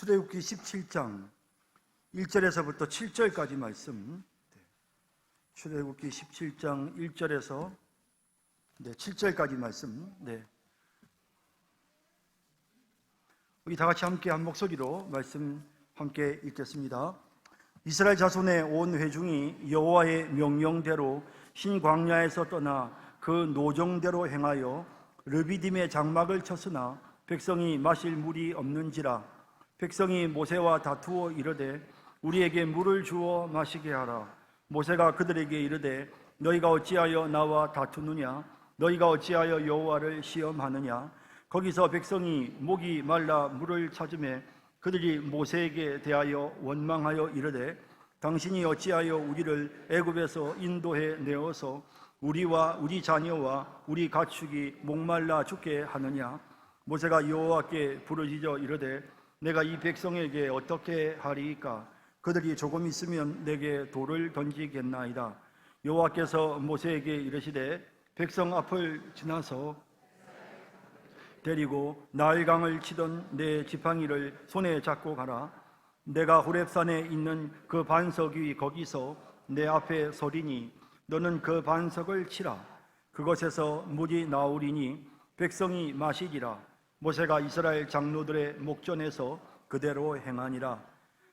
출애굽기 17장 1절에서부터 7절까지 말씀. 출애굽기 17장 1절에서 7절까지 말씀. 우리 다 같이 함께 한 목소리로 말씀 함께 읽겠습니다. 이스라엘 자손의 온 회중이 여호와의 명령대로 신 광야에서 떠나 그 노정대로 행하여 르비딤의 장막을 쳤으나 백성이 마실 물이 없는지라. 백성이 모세와 다투어 이르되 우리에게 물을 주어 마시게 하라. 모세가 그들에게 이르되 너희가 어찌하여 나와 다투느냐? 너희가 어찌하여 여호와를 시험하느냐? 거기서 백성이 목이 말라 물을 찾으매 그들이 모세에게 대하여 원망하여 이르되 당신이 어찌하여 우리를 애굽에서 인도해 내어서 우리와 우리 자녀와 우리 가축이 목말라 죽게 하느냐? 모세가 여호와께 부르짖어 이르되 내가 이 백성에게 어떻게 하리이까? 그들이 조금 있으면 내게 돌을 던지겠나이다. 여호와께서 모세에게 이르시되 백성 앞을 지나서 데리고 나일강을 치던 내 지팡이를 손에 잡고 가라. 내가 호렙산에 있는 그 반석 위 거기서 내 앞에 서리니 너는 그 반석을 치라. 그것에서 물이 나오리니 백성이 마시리라. 모세가 이스라엘 장로들의 목전에서 그대로 행하니라.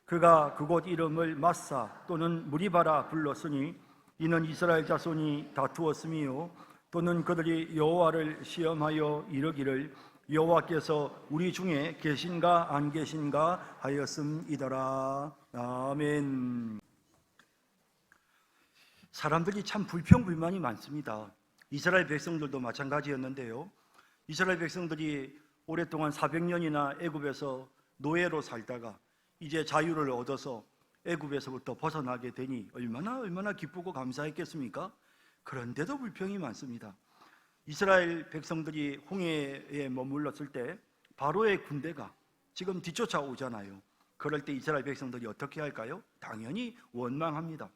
그가 그곳 이름을 마사 또는 무리바라 불렀으니 이는 이스라엘 자손이 다투었음이요 또는 그들이 여호와를 시험하여 이르기를 여호와께서 우리 중에 계신가 안 계신가 하였음이더라. 아멘. 사람들이 참 불평불만이 많습니다. 이스라엘 백성들도 마찬가지였는데요. 이스라엘 백성들이 오랫동안 400년이나 애굽에서 노예로 살다가 이제 자유를 얻어서 애굽에서부터 벗어나게 되니 얼마나 기쁘고 감사했겠습니까? 그런데도 불평이 많습니다. 이스라엘 백성들이 홍해에 머물렀을 때 바로의 군대가 지금 뒤쫓아오잖아요. 그럴 때 이스라엘 백성들이 어떻게 할까요? 당연히 원망합니다.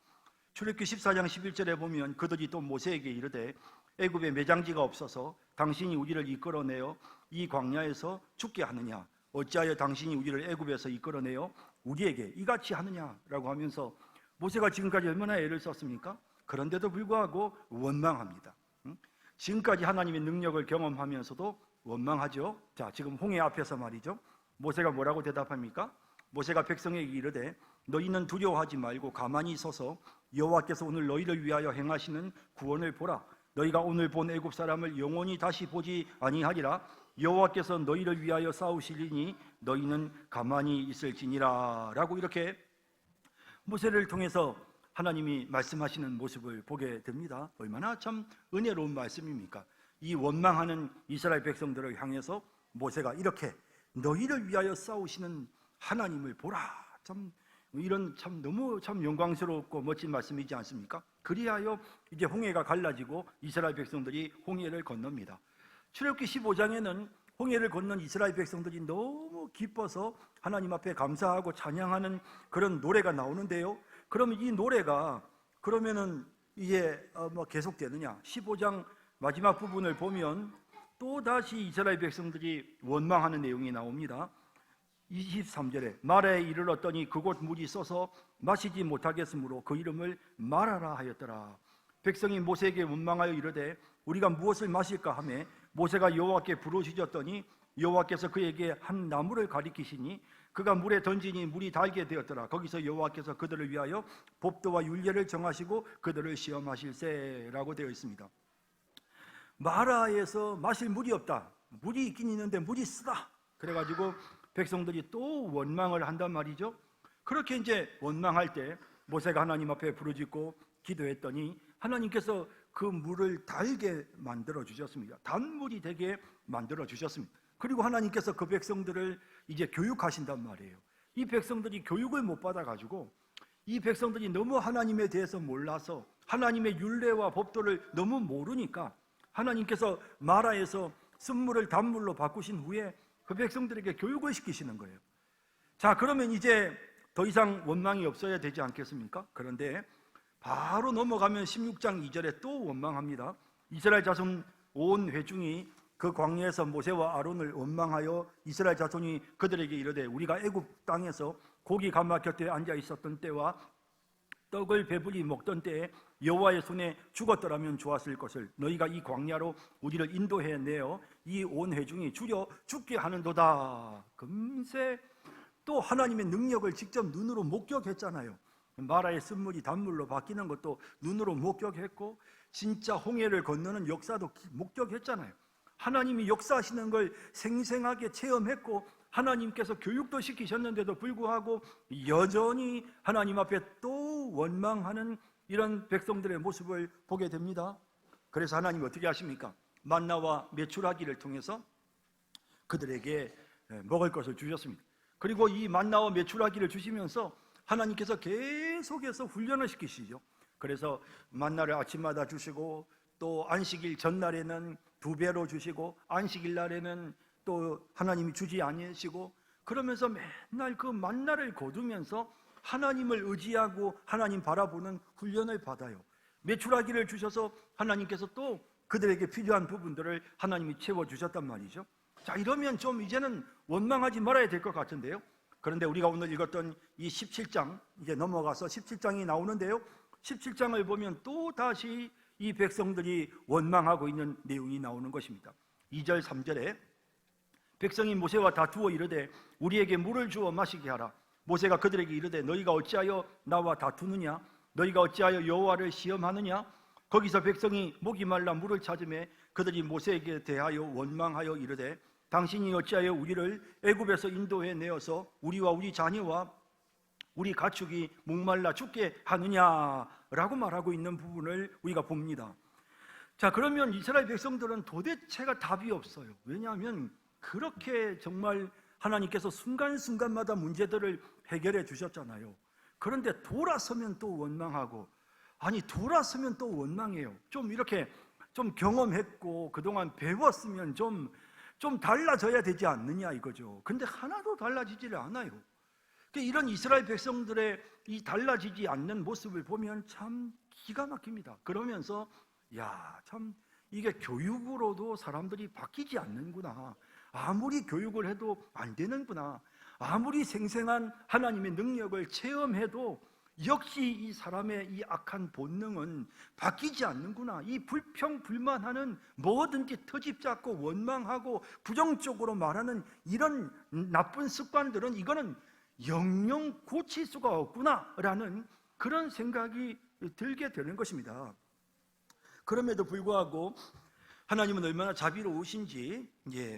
출애굽기 14장 11절에 보면 그들이 또 모세에게 이르되 애굽에 매장지가 없어서 당신이 우리를 이끌어내어 이 광야에서 죽게 하느냐? 어찌하여 당신이 우리를 애굽에서 이끌어내어 우리에게 이같이 하느냐라고 하면서 모세가 지금까지 얼마나 애를 썼습니까? 그런데도 불구하고 원망합니다. 지금까지 하나님의 능력을 경험하면서도 원망하죠. 자, 지금 홍해 앞에서 말이죠. 모세가 뭐라고 대답합니까? 모세가 백성에게 이르되 너희는 두려워하지 말고 가만히 서서 여호와께서 오늘 너희를 위하여 행하시는 구원을 보라. 너희가 오늘 본 애굽 사람을 영원히 다시 보지 아니하리라. 여호와께서 너희를 위하여 싸우시리니 너희는 가만히 있을지니라 라고 이렇게 모세를 통해서 하나님이 말씀하시는 모습을 보게 됩니다. 얼마나 참 은혜로운 말씀입니까? 이 원망하는 이스라엘 백성들을 향해서 모세가 이렇게 너희를 위하여 싸우시는 하나님을 보라. 참 이런 참 너무 참 영광스럽고 멋진 말씀이지 않습니까? 그리하여 이제 홍해가 갈라지고 이스라엘 백성들이 홍해를 건넙니다. 출애굽기 15장에는 홍해를 건넌 이스라엘 백성들이 너무 기뻐서 하나님 앞에 감사하고 찬양하는 그런 노래가 나오는데요. 그러면 이 노래가 그러면은 이게 계속되느냐? 15장 마지막 부분을 보면 또 다시 이스라엘 백성들이 원망하는 내용이 나옵니다. 23절에 마라에 이르렀더니 그곳 물이 써서 마시지 못하겠으므로 그 이름을 마라라 하였더라. 백성이 모세에게 원망하여 이르되 우리가 무엇을 마실까 하매 모세가 여호와께 부르짖었더니 여호와께서 그에게 한 나무를 가리키시니 그가 물에 던지니 물이 달게 되었더라. 거기서 여호와께서 그들을 위하여 법도와 율례를 정하시고 그들을 시험하실세라고 되어 있습니다. 마라에서 마실 물이 없다. 물이 있긴 있는데 물이 쓰다. 그래가지고 백성들이 또 원망을 한단 말이죠. 그렇게 이제 원망할 때 모세가 하나님 앞에 부르짖고 기도했더니 하나님께서 그 물을 달게 만들어 주셨습니다. 단물이 되게 만들어 주셨습니다. 그리고 하나님께서 그 백성들을 이제 교육하신단 말이에요. 이 백성들이 교육을 못 받아가지고 이 백성들이 너무 하나님에 대해서 몰라서 하나님의 율례와 법도를 너무 모르니까 하나님께서 마라에서 쓴물을 단물로 바꾸신 후에 그 백성들에게 교육을 시키시는 거예요. 자, 그러면 이제 더 이상 원망이 없어야 되지 않겠습니까? 그런데 바로 넘어가면 16장 2절에 또 원망합니다. 이스라엘 자손 온 회중이 그 그 광야에서 모세와 아론을 원망하여 이스라엘 자손이 그들에게 이르되 우리가 애굽 땅에서 고기 가마 곁에 앉아 있었던 때와 떡을 배불리 먹던 때에 여호와의 손에 죽었더라면 좋았을 것을 너희가 이 광야로 우리를 인도해 내어 이 온 회중이 줄여 죽게 하는도다. 금세 또 하나님의 능력을 직접 눈으로 목격했잖아요. 마라의 쓴물이 단물로 바뀌는 것도 눈으로 목격했고 진짜 홍해를 건너는 역사도 목격했잖아요. 하나님이 역사하시는 걸 생생하게 체험했고 하나님께서 교육도 시키셨는데도 불구하고 여전히 하나님 앞에 또 원망하는 이런 백성들의 모습을 보게 됩니다. 그래서 하나님이 어떻게 하십니까? 만나와 메추라기를 통해서 그들에게 먹을 것을 주셨습니다. 그리고 이 만나와 메추라기를 주시면서 하나님께서 계속해서 훈련을 시키시죠. 그래서 만나를 아침마다 주시고 또 안식일 전날에는 2배로 주시고 안식일 날에는 또 하나님이 주지 아니하시고 그러면서 맨날 그 만나를 거두면서 하나님을 의지하고 하나님 바라보는 훈련을 받아요. 메추라기를 주셔서 하나님께서 또 그들에게 필요한 부분들을 하나님이 채워주셨단 말이죠. 자, 이러면 좀 이제는 원망하지 말아야 될 것 같은데요. 그런데 우리가 오늘 읽었던 이 17장 이제 넘어가서 17장이 나오는데요. 17장을 보면 또 다시 이 백성들이 원망하고 있는 내용이 나오는 것입니다. 2절 3절에 백성이 모세와 다투어 이르되 우리에게 물을 주어 마시게 하라. 모세가 그들에게 이르되 너희가 어찌하여 나와 다투느냐? 너희가 어찌하여 여호와를 시험하느냐? 거기서 백성이 목이 말라 물을 찾으매 그들이 모세에게 대하여 원망하여 이르되 당신이 어찌하여 우리를 애굽에서 인도해 내어서 우리와 우리 자녀와 우리 가축이 목말라 죽게 하느냐라고 말하고 있는 부분을 우리가 봅니다. 자, 그러면 이스라엘 백성들은 도대체가 답이 없어요. 왜냐하면 그렇게 정말 하나님께서 순간순간마다 문제들을 해결해 주셨잖아요. 그런데 돌아서면 또 원망하고, 아니 돌아서면 또 원망해요. 좀 이렇게 좀 경험했고 그동안 배웠으면 좀 달라져야 되지 않느냐 이거죠. 근데 하나도 달라지지를 않아요. 이런 이스라엘 백성들의 이 달라지지 않는 모습을 보면 참 기가 막힙니다. 그러면서 야, 참 이게 교육으로도 사람들이 바뀌지 않는구나. 아무리 교육을 해도 안 되는구나. 아무리 생생한 하나님의 능력을 체험해도 역시 이 사람의 이 악한 본능은 바뀌지 않는구나. 이 불평불만하는 뭐든지 터집 잡고 원망하고 부정적으로 말하는 이런 나쁜 습관들은 이거는 영영 고칠 수가 없구나라는 그런 생각이 들게 되는 것입니다. 그럼에도 불구하고 하나님은 얼마나 자비로우신지,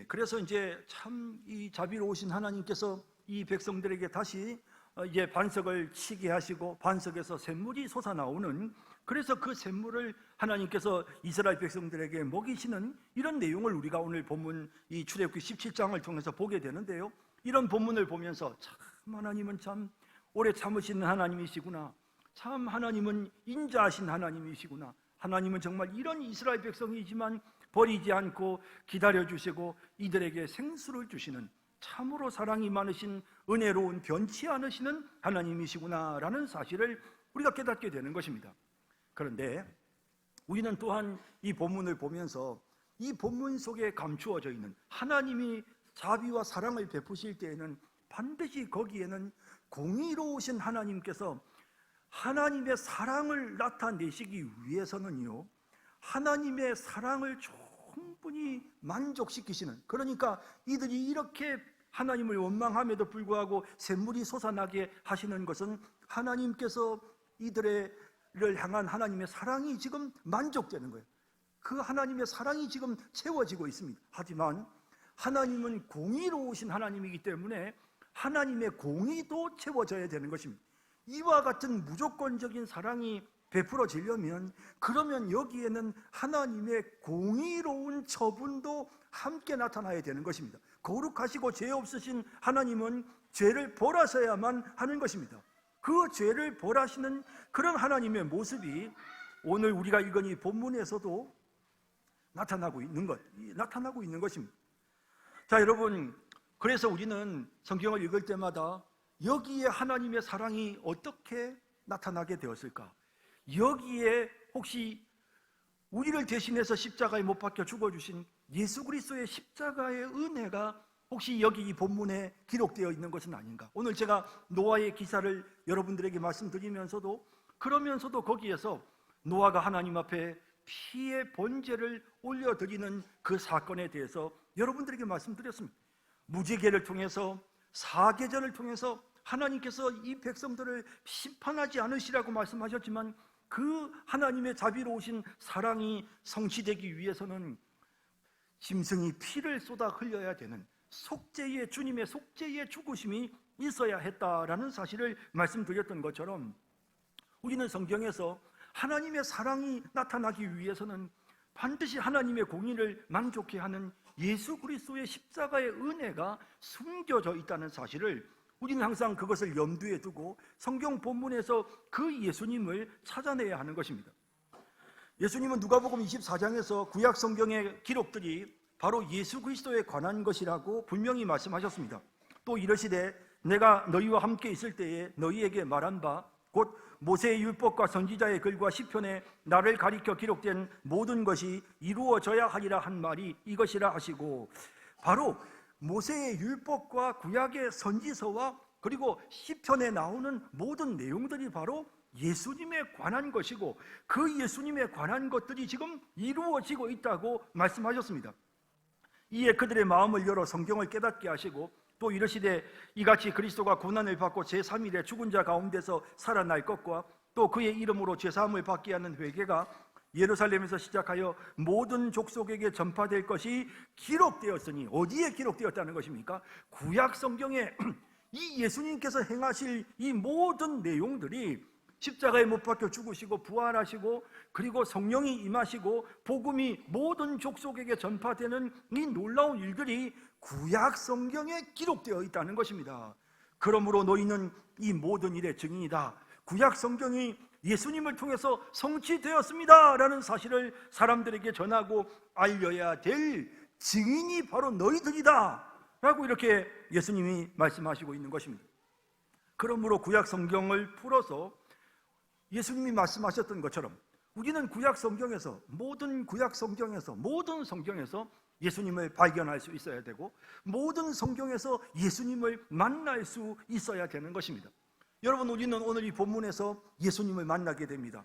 그래서 이제 참 이 자비로우신 하나님께서 이 백성들에게 다시 이제 반석을 치게 하시고 반석에서 샘물이 솟아나오는, 그래서 그 샘물을 하나님께서 이스라엘 백성들에게 먹이시는 이런 내용을 우리가 오늘 본문 이 출애굽기 17장을 통해서 보게 되는데요. 이런 본문을 보면서 참 하나님은 참 오래 참으시는 하나님이시구나. 참 하나님은 인자하신 하나님이시구나. 하나님은 정말 이런 이스라엘 백성이지만 버리지 않고 기다려주시고 이들에게 생수를 주시는 참으로 사랑이 많으신 은혜로운 변치 않으시는 하나님이시구나라는 사실을 우리가 깨닫게 되는 것입니다. 그런데 우리는 또한 이 본문을 보면서 이 본문 속에 감추어져 있는 하나님이 자비와 사랑을 베푸실 때에는 반드시 거기에는 공의로우신 하나님께서 하나님의 사랑을 나타내시기 위해서는요, 하나님의 사랑을 충분히 만족시키시는, 그러니까 이들이 이렇게 하나님을 원망함에도 불구하고 샘물이 솟아나게 하시는 것은 하나님께서 이들을 향한 하나님의 사랑이 지금 만족되는 거예요. 그 하나님의 사랑이 지금 채워지고 있습니다. 하지만 하나님은 공의로우신 하나님이기 때문에 하나님의 공의도 채워져야 되는 것입니다. 이와 같은 무조건적인 사랑이 베풀어지려면, 그러면 여기에는 하나님의 공의로운 처분도 함께 나타나야 되는 것입니다. 거룩하시고 죄 없으신 하나님은 죄를 벌하셔야만 하는 것입니다. 그 죄를 벌하시는 그런 하나님의 모습이 오늘 우리가 읽은 이 본문에서도 나타나고 있는 것입니다. 자, 여러분, 그래서 우리는 성경을 읽을 때마다 여기에 하나님의 사랑이 어떻게 나타나게 되었을까? 여기에 혹시 우리를 대신해서 십자가에 못 박혀 죽어주신 예수 그리스도의 십자가의 은혜가 혹시 여기 이 본문에 기록되어 있는 것은 아닌가? 오늘 제가 노아의 기사를 여러분들에게 말씀드리면서도 그러면서도 거기에서 노아가 하나님 앞에 피의 번제를 올려드리는 그 사건에 대해서 여러분들에게 말씀드렸습니다. 무지개를 통해서 사계절을 통해서 하나님께서 이 백성들을 심판하지 않으시라고 말씀하셨지만 그 하나님의 자비로우신 사랑이 성취되기 위해서는 짐승이 피를 쏟아 흘려야 되는 속죄의 주님의 속죄의 죽으심이 있어야 했다라는 사실을 말씀드렸던 것처럼 우리는 성경에서 하나님의 사랑이 나타나기 위해서는 반드시 하나님의 공의를 만족케 하는 예수 그리스도의 십자가의 은혜가 숨겨져 있다는 사실을 우리는 항상 그것을 염두에 두고 성경 본문에서 그 예수님을 찾아내야 하는 것입니다. 예수님은 누가복음 24장에서 구약 성경의 기록들이 바로 예수 그리스도에 관한 것이라고 분명히 말씀하셨습니다. 또 이르시되 내가 너희와 함께 있을 때에 너희에게 말한 바 곧 모세의 율법과 선지자의 글과 시편에 나를 가리켜 기록된 모든 것이 이루어져야 하리라 한 말이 이것이라 하시고, 바로 모세의 율법과 구약의 선지서와 그리고 시편에 나오는 모든 내용들이 바로 예수님에 관한 것이고 그 예수님에 관한 것들이 지금 이루어지고 있다고 말씀하셨습니다. 이에 그들의 마음을 열어 성경을 깨닫게 하시고 또 이르시되 이같이 그리스도가 고난을 받고 제3일에 죽은 자 가운데서 살아날 것과 또 그의 이름으로 죄사함을 받게 하는 회개가 예루살렘에서 시작하여 모든 족속에게 전파될 것이 기록되었으니, 어디에 기록되었다는 것입니까? 구약 성경에 이 예수님께서 행하실 이 모든 내용들이 십자가에 못 박혀 죽으시고 부활하시고 그리고 성령이 임하시고 복음이 모든 족속에게 전파되는 이 놀라운 일들이 구약 성경에 기록되어 있다는 것입니다. 그러므로 너희는 이 모든 일의 증인이다. 구약 성경이 예수님을 통해서 성취되었습니다 라는 사실을 사람들에게 전하고 알려야 될 증인이 바로 너희들이다 라고 이렇게 예수님이 말씀하시고 있는 것입니다. 그러므로 구약 성경을 풀어서 예수님이 말씀하셨던 것처럼 우리는 구약 성경에서 모든 성경에서 예수님을 발견할 수 있어야 되고 모든 성경에서 예수님을 만날 수 있어야 되는 것입니다. 여러분, 우리는 오늘 이 본문에서 예수님을 만나게 됩니다.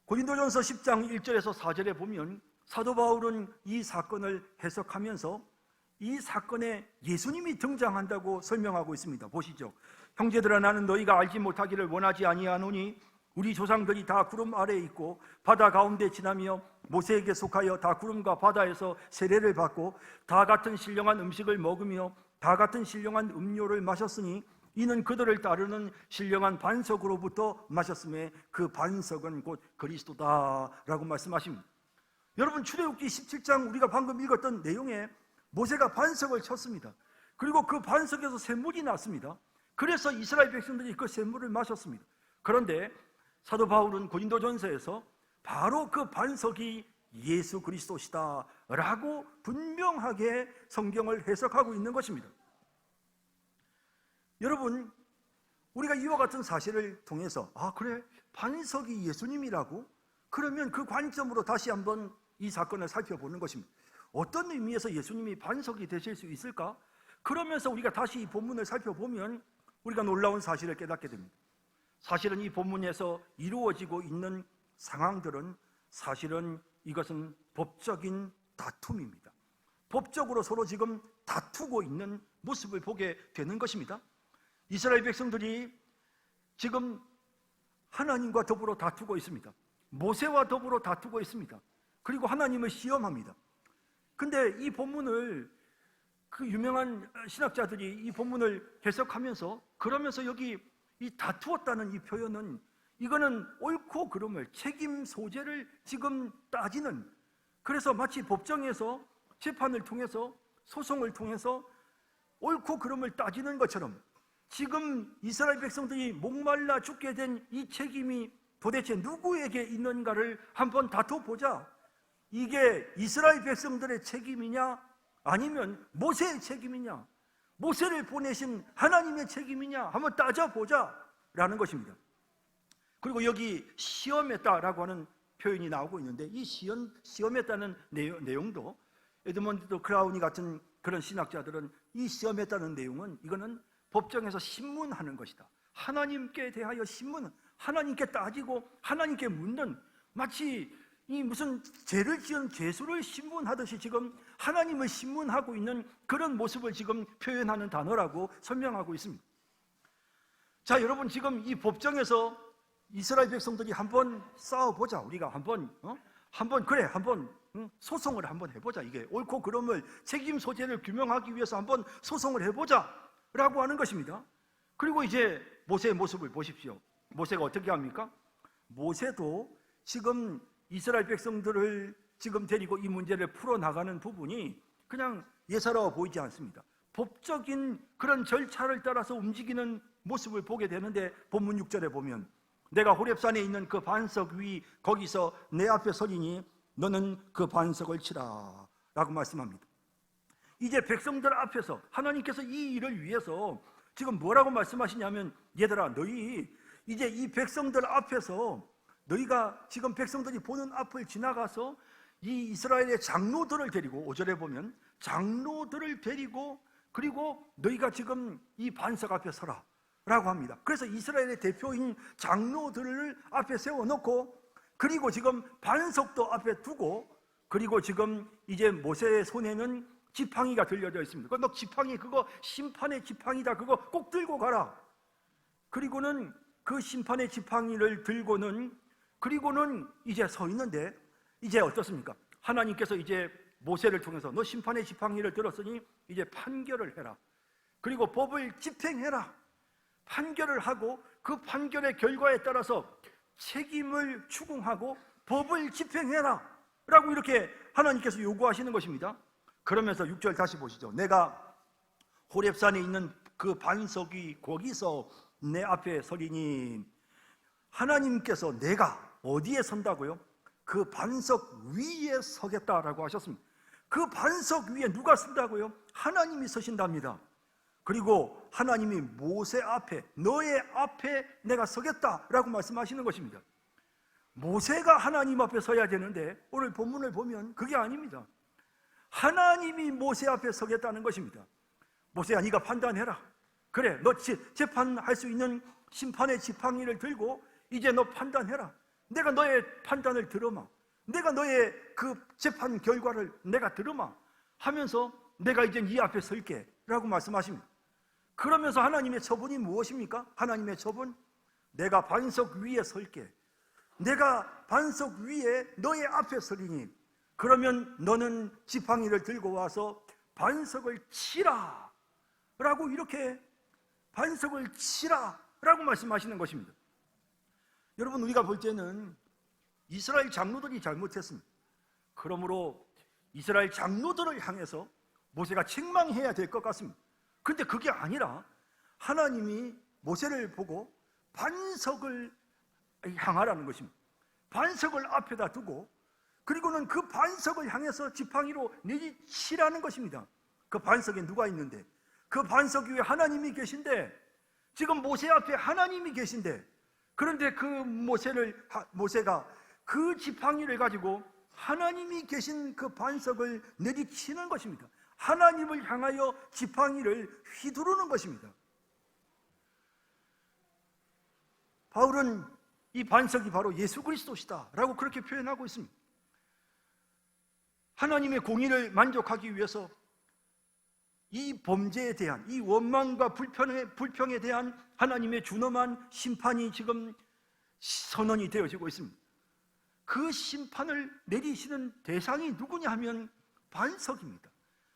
고린도전서 10장 1절에서 4절에 보면 사도 바울은 이 사건을 해석하면서 이 사건에 예수님이 등장한다고 설명하고 있습니다. 보시죠. 형제들아, 나는 너희가 알지 못하기를 원하지 아니하노니 우리 조상들이 다 구름 아래에 있고 바다 가운데 지나며 모세에게 속하여 다 구름과 바다에서 세례를 받고 다 같은 신령한 음식을 먹으며 다 같은 신령한 음료를 마셨으니 이는 그들을 따르는 신령한 반석으로부터 마셨음에 그 반석은 곧 그리스도다라고 말씀하십니다. 여러분, 출애굽기 17장 우리가 방금 읽었던 내용에 모세가 반석을 쳤습니다. 그리고 그 반석에서 샘물이 났습니다. 그래서 이스라엘 백성들이 그 샘물을 마셨습니다. 그런데 사도 바울은 고린도전서에서 바로 그 반석이 예수 그리스도시다 라고 분명하게 성경을 해석하고 있는 것입니다. 여러분, 우리가 이와 같은 사실을 통해서 그래, 반석이 예수님이라고? 그러면 그 관점으로 다시 한번 이 사건을 살펴보는 것입니다. 어떤 의미에서 예수님이 반석이 되실 수 있을까? 그러면서 우리가 다시 이 본문을 살펴보면 우리가 놀라운 사실을 깨닫게 됩니다. 사실은 이 본문에서 이루어지고 있는 상황들은 사실은 이것은 법적인 다툼입니다. 법적으로 서로 지금 다투고 있는 모습을 보게 되는 것입니다. 이스라엘 백성들이 지금 하나님과 더불어 다투고 있습니다. 모세와 더불어 다투고 있습니다. 그리고 하나님을 시험합니다. 근데 이 본문을 그 유명한 신학자들이 이 본문을 해석하면서 그러면서 여기 이 다투었다는 이 표현은 이거는 옳고 그름을 책임 소재를 지금 따지는, 그래서 마치 법정에서 재판을 통해서 소송을 통해서 옳고 그름을 따지는 것처럼 지금 이스라엘 백성들이 목말라 죽게 된 이 책임이 도대체 누구에게 있는가를 한번 다퉈보자. 이게 이스라엘 백성들의 책임이냐 아니면 모세의 책임이냐, 모세를 보내신 하나님의 책임이냐 한번 따져보자 라는 것입니다. 그리고 여기 시험했다라고 하는 표현이 나오고 있는데 이 시험했다는 내용도 에드먼드 크라우니 같은 그런 신학자들은 이 시험했다는 내용은 이거는 법정에서 신문하는 것이다. 하나님께 대하여 신문, 하나님께 따지고 하나님께 묻는, 마치 이 무슨 죄를 지은 죄수를 신문하듯이 지금 하나님을 신문하고 있는 그런 모습을 지금 표현하는 단어라고 설명하고 있습니다. 자, 여러분, 지금 이 법정에서 이스라엘 백성들이 한번 싸워보자. 우리가 한번 소송을 한번 해보자. 이게 옳고 그름을, 책임 소재를 규명하기 위해서 한번 소송을 해보자 라고 하는 것입니다. 그리고 이제 모세의 모습을 보십시오. 모세가 어떻게 합니까? 모세도 지금 이스라엘 백성들을 지금 데리고 이 문제를 풀어나가는 부분이 그냥 예사로워 보이지 않습니다. 법적인 그런 절차를 따라서 움직이는 모습을 보게 되는데, 본문 6절에 보면 내가 호렙산에 있는 그 반석 위 거기서 내 앞에 서리니 너는 그 반석을 치라 라고 말씀합니다. 이제 백성들 앞에서 하나님께서 이 일을 위해서 지금 뭐라고 말씀하시냐면, 얘들아, 너희 이제 이 백성들 앞에서 너희가 지금 백성들이 보는 앞을 지나가서 이 이스라엘의 장로들을 데리고, 5절에 보면 장로들을 데리고, 그리고 너희가 지금 이 반석 앞에 서라 라고 합니다. 그래서 이스라엘의 대표인 장로들을 앞에 세워놓고, 그리고 지금 반석도 앞에 두고, 그리고 지금 이제 모세의 손에는 지팡이가 들려져 있습니다. 너 지팡이, 그거 심판의 지팡이다, 그거 꼭 들고 가라. 그리고는 그 심판의 지팡이를 들고는, 그리고는 이제 서 있는데, 이제 어떻습니까? 하나님께서 이제 모세를 통해서 너 심판의 지팡이를 들었으니 이제 판결을 해라. 그리고 법을 집행해라. 판결을 하고 그 판결의 결과에 따라서 책임을 추궁하고 법을 집행해라 라고 이렇게 하나님께서 요구하시는 것입니다. 그러면서 6절 다시 보시죠. 내가 호렙산에 있는 그 반석이 거기서 내 앞에 서리니, 하나님께서 내가 어디에 선다고요? 그 반석 위에 서겠다라고 하셨습니다. 그 반석 위에 누가 선다고요? 하나님이 서신답니다. 그리고 하나님이 모세 앞에, 너의 앞에 내가 서겠다라고 말씀하시는 것입니다. 모세가 하나님 앞에 서야 되는데 오늘 본문을 보면 그게 아닙니다. 하나님이 모세 앞에 서겠다는 것입니다. 모세야, 네가 판단해라. 그래, 너 재판할 수 있는 심판의 지팡이를 들고 이제 너 판단해라. 내가 너의 판단을 들어마. 내가 너의 그 재판 결과를 내가 들어마 하면서 내가 이제 네 앞에 설게 라고 말씀하십니다. 그러면서 하나님의 처분이 무엇입니까? 하나님의 처분, 내가 반석 위에 설게. 내가 반석 위에 너의 앞에 서리니, 그러면 너는 지팡이를 들고 와서 반석을 치라 라고, 이렇게 반석을 치라 라고 말씀하시는 것입니다. 여러분, 우리가 볼 때는 이스라엘 장로들이 잘못했습니다. 그러므로 이스라엘 장로들을 향해서 모세가 책망해야 될 것 같습니다. 그런데 그게 아니라 하나님이 모세를 보고 반석을 향하라는 것입니다. 반석을 앞에다 두고, 그리고는 그 반석을 향해서 지팡이로 내리치라는 것입니다. 그 반석에 누가 있는데, 그 반석 위에 하나님이 계신데, 지금 모세 앞에 하나님이 계신데, 그런데 그 모세가 그 지팡이를 가지고 하나님이 계신 그 반석을 내리치는 것입니다. 하나님을 향하여 지팡이를 휘두르는 것입니다. 바울은 이 반석이 바로 예수 그리스도시다 라고 그렇게 표현하고 있습니다. 하나님의 공의를 만족하기 위해서 이 범죄에 대한, 이 원망과 불평에 대한 하나님의 준엄한 심판이 지금 선언이 되어지고 있습니다. 그 심판을 내리시는 대상이 누구냐 하면 반석입니다.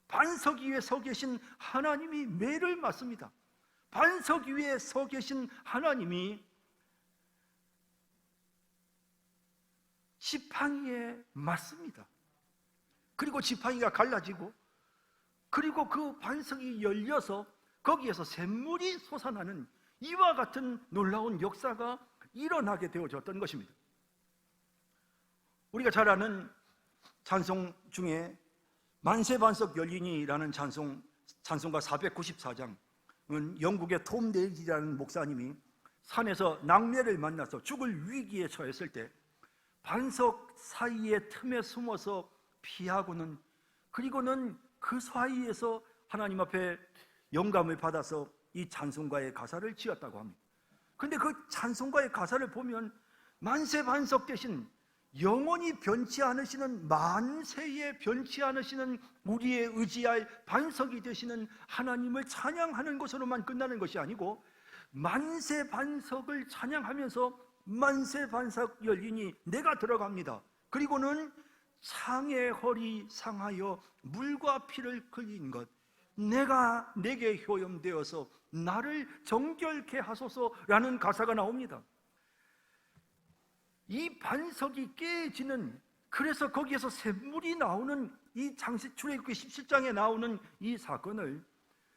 반석 위에 서 계신 하나님이 매를 맞습니다. 반석 위에 서 계신 하나님이 지팡이에 맞습니다. 그리고 지팡이가 갈라지고, 그리고 그 반석이 열려서 거기에서 샘물이 솟아나는 이와 같은 놀라운 역사가 일어나게 되어졌던 것입니다. 우리가 잘 아는 찬송 중에 만세반석 열리니라는 찬송가 494장은 영국의 톰 데이지라는 목사님이 산에서 낙뢰를 만나서 죽을 위기에 처했을 때 반석 사이의 틈에 숨어서 피하고는 그리고는 그 사이에서 하나님 앞에 영감을 받아서 이 찬송가의 가사를 지었다고 합니다. 근데 그 찬송가의 가사를 보면 만세반석 되신, 영원히 변치 않으시는, 만세에 변치 않으시는 우리의 의지할 반석이 되시는 하나님을 찬양하는 것으로만 끝나는 것이 아니고, 만세반석을 찬양하면서 만세반석 열리니 내가 들어갑니다. 그리고는 상의 허리 상하여 물과 피를 흘린 것, 내가 내게 효염되어서 나를 정결케 하소서라는 가사가 나옵니다. 이 반석이 깨지는, 그래서 거기에서 샘물이 나오는 이 출애굽기 17장에 나오는 이 사건을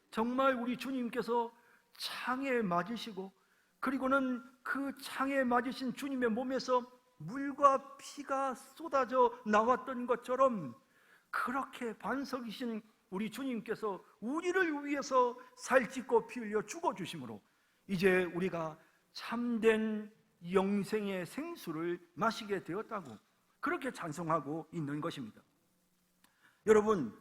정말 우리 주님께서 창에 맞으시고, 그리고는 그 창에 맞으신 주님의 몸에서 물과 피가 쏟아져 나왔던 것처럼, 그렇게 반석이신 우리 주님께서 우리를 위해서 살찌고 피 흘려 죽어주심으로 이제 우리가 참된 영생의 생수를 마시게 되었다고 그렇게 찬송하고 있는 것입니다. 여러분,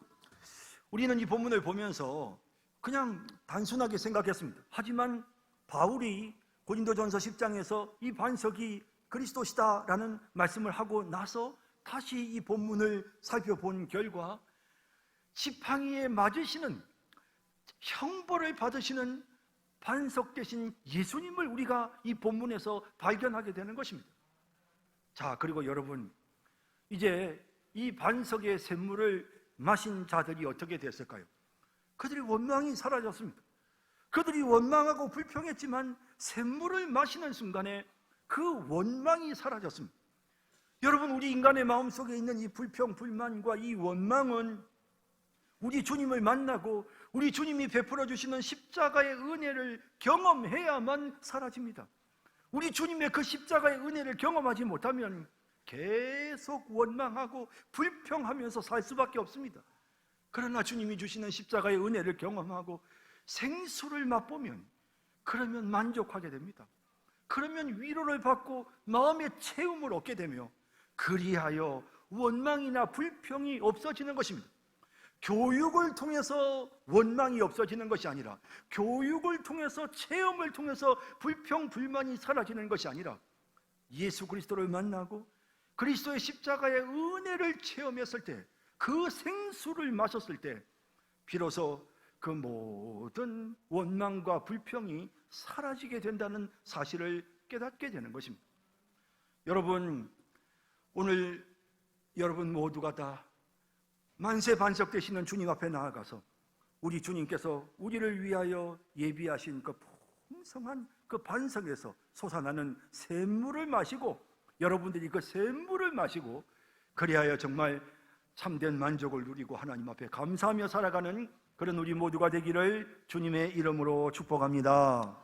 우리는 이 본문을 보면서 그냥 단순하게 생각했습니다. 하지만 바울이 고린도전서 10장에서 이 반석이 그리스도시다라는 말씀을 하고 나서 다시 이 본문을 살펴본 결과, 지팡이에 맞으시는, 형벌을 받으시는 반석 되신 예수님을 우리가 이 본문에서 발견하게 되는 것입니다. 자, 그리고 여러분, 이제 이 반석의 샘물을 마신 자들이 어떻게 됐을까요? 그들이 원망이 사라졌습니다. 그들이 원망하고 불평했지만 샘물을 마시는 순간에 그 원망이 사라졌습니다. 여러분, 우리 인간의 마음속에 있는 이 불평, 불만과 이 원망은 우리 주님을 만나고 우리 주님이 베풀어 주시는 십자가의 은혜를 경험해야만 사라집니다. 우리 주님의 그 십자가의 은혜를 경험하지 못하면 계속 원망하고 불평하면서 살 수밖에 없습니다. 그러나 주님이 주시는 십자가의 은혜를 경험하고 생수를 맛보면, 그러면 만족하게 됩니다. 그러면 위로를 받고 마음의 채움을 얻게 되며, 그리하여 원망이나 불평이 없어지는 것입니다. 교육을 통해서 원망이 없어지는 것이 아니라, 교육을 통해서, 체험을 통해서 불평, 불만이 사라지는 것이 아니라, 예수 그리스도를 만나고 그리스도의 십자가의 은혜를 체험했을 때, 그 생수를 마셨을 때 비로소 그 모든 원망과 불평이 사라지게 된다는 사실을 깨닫게 되는 것입니다. 여러분, 오늘 여러분 모두가 다 만세 반석 되시는 주님 앞에 나아가서 우리 주님께서 우리를 위하여 예비하신 그 풍성한 그 반석에서 솟아나는 샘물을 마시고, 여러분들이 그 샘물을 마시고, 그리하여 정말 참된 만족을 누리고 하나님 앞에 감사하며 살아가는 그런 우리 모두가 되기를 주님의 이름으로 축복합니다.